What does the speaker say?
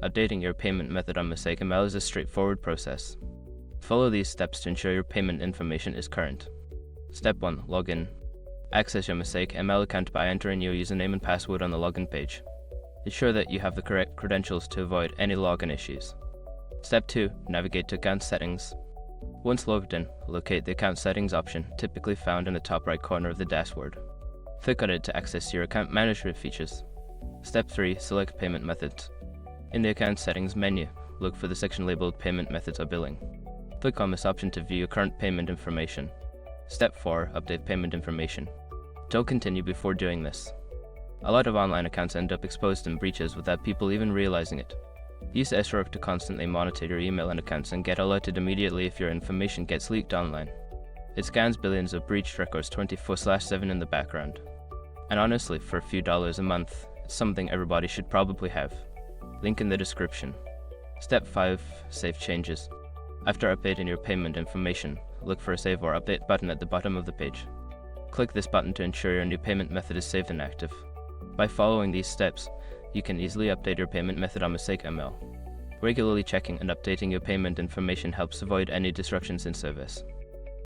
Updating your payment method on MosaicML is a straightforward process. Follow these steps to ensure your payment information is current. Step 1. Login. Access your MosaicML account by entering your username and password on the login page. Ensure that you have the correct credentials to avoid any login issues. Step 2. Navigate to Account Settings. Once logged in, locate the Account Settings option, typically found in the top right corner of the dashboard. Click on it to access your account management features. Step 3. Select Payment Methods. In the Account Settings menu, look for the section labeled Payment Methods or Billing. Click on this option to view your current payment information. Step 4. Update payment information. Don't continue before doing this. A lot of online accounts end up exposed in breaches without people even realizing it. Use SROC to constantly monitor your email and accounts and get alerted immediately if your information gets leaked online. It scans billions of breached records 24/7 in the background. And honestly, for a few dollars a month, it's something everybody should probably have. Link in the description. Step 5. Save changes. After updating your payment information, look for a Save or Update button at the bottom of the page. Click this button to ensure your new payment method is saved and active. By following these steps, you can easily update your payment method on MosaicML. Regularly checking and updating your payment information helps avoid any disruptions in service.